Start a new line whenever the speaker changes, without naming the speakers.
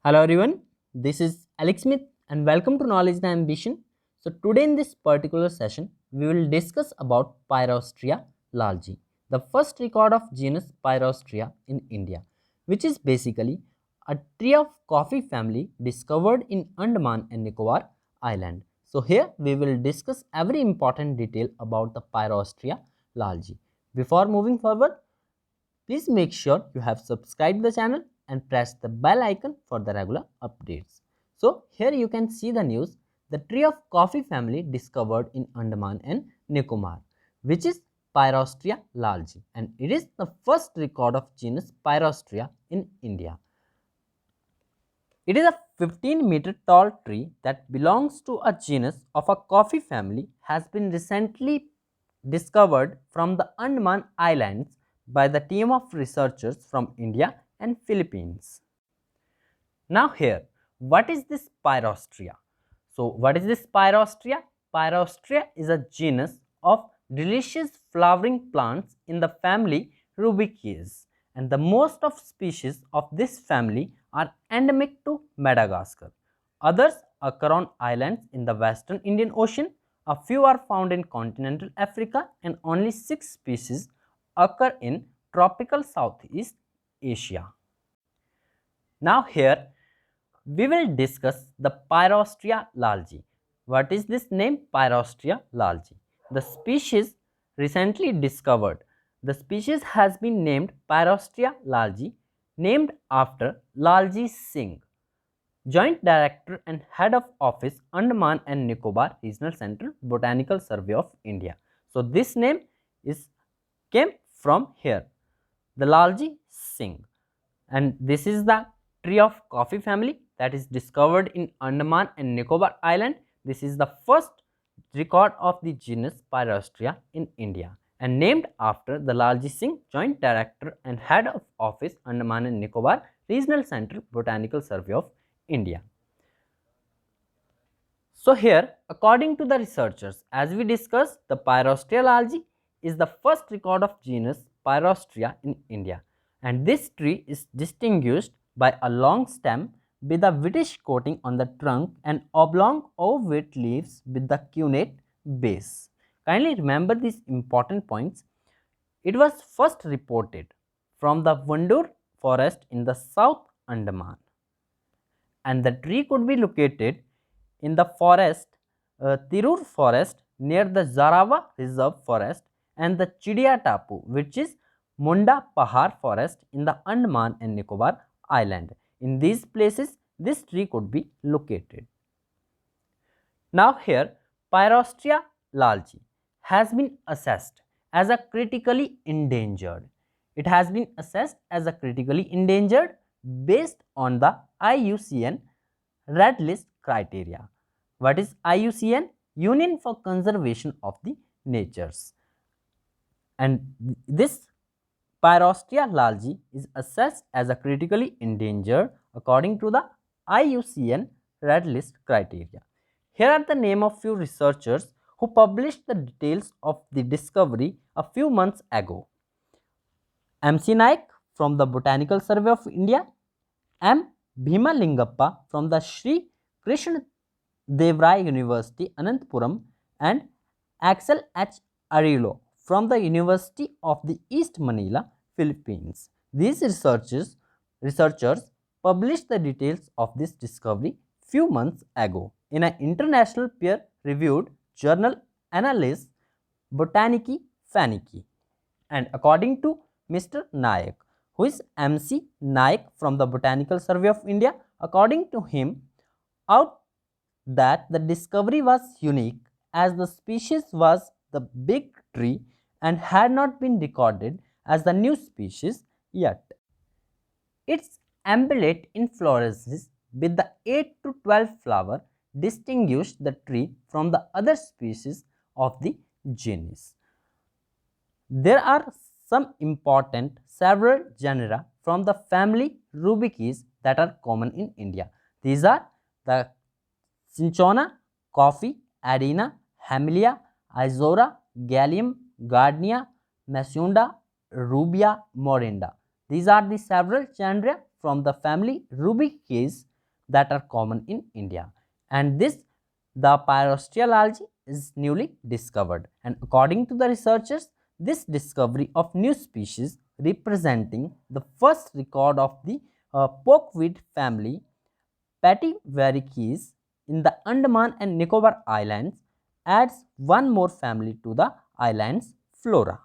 Hello everyone, this is Alex Smith and welcome to Knowledge and Ambition. So today in this particular session, we will discuss about Pyrostria lalji, the first record of genus Pyrostria in India, which is basically a tree of coffee family discovered in Andaman and Nicobar Island. So here we will discuss every important detail about the Pyrostria lalji. Before moving forward, please make sure you have subscribed the channel and press the bell icon for the regular updates. So here you can see the news, the tree of coffee family discovered in Andaman and Nicobar, which is Pyrostria lalji, and it is the first record of genus Pyrostria in India. It is a 15-meter tall tree that belongs to a genus of a coffee family has been recently discovered from the Andaman Islands by the team of researchers from India and Philippines. Now here, what is this Pyrostria? So what is this Pyrostria? Pyrostria is a genus of delicious flowering plants in the family Rubiaceae, and the most of species of this family are endemic to Madagascar. Others occur on islands in the western Indian Ocean. A few are found in continental Africa and only 6 species occur in tropical Southeast Asia. Now here we will discuss the Pyrostria lalji. What is this name Pyrostria lalji? The species recently discovered. The species has been named Pyrostria lalji, named after Lalji Singh, Joint Director and Head of Office, Andaman and Nicobar Regional Central Botanical Survey of India. So this name came from here, the Lalji Singh, and this is the tree of coffee family that is discovered in Andaman and Nicobar Island. This is the first record of the genus Pyrostria in India and named after the Lalji Singh, Joint Director and Head of Office, Andaman and Nicobar Regional Central Botanical Survey of India. So here, according to the researchers, as we discussed, the Pyrostria lalji is the first record of genus Pyrostria in India, and this tree is distinguished by a long stem with a whitish coating on the trunk and oblong ovate leaves with the cunnate base. Kindly remember these important points. It was first reported from the Vandoor forest in the South Andaman, and the tree could be located in the forest, Tirur forest near the Jarawa Reserve Forest and the Chidia Tapu, which is Munda Pahar forest in the Andaman and Nicobar Island. In these places, this tree could be located. Now here, Pyrostria lalji has been assessed as a critically endangered. It has been assessed as a critically endangered based on the IUCN Red List criteria. What is IUCN? Union for Conservation of the Natures. And this Pyrostria lalji is assessed as a critically endangered according to the IUCN Red List criteria. Here are the name of few researchers who published the details of the discovery a few months ago. M.C. Naik from the Botanical Survey of India, M. Bhima Lingappa from the Sri Krishna Devrai University, Ananthapuram, and Axel H. Arillo from the University of the East Manila, Philippines. These researchers published the details of this discovery few months ago in an international peer-reviewed journal Annales Botanicae Fanici. And according to Mr. Nayak, who is M.C. Naik from the Botanical Survey of India, according to him, out that the discovery was unique as the species was the big tree and had not been recorded as the new species yet. Its ambulate inflorescences with the 8 to 12 flower distinguished the tree from the other species of the genus. There are some important several genera from the family Rubiaceae that are common in India. These are the Cinchona, Coffee, Adena, Hamilia, Izora, Gallium, Gardenia, Masunda, Rubia, Morinda. These are the several genera from the family Rubiaceae that are common in India. And this, the Pyrostria algae is newly discovered. And according to the researchers, this discovery of new species representing the first record of the pokeweed family Patyveriches in the Andaman and Nicobar Islands adds one more family to the island's flora.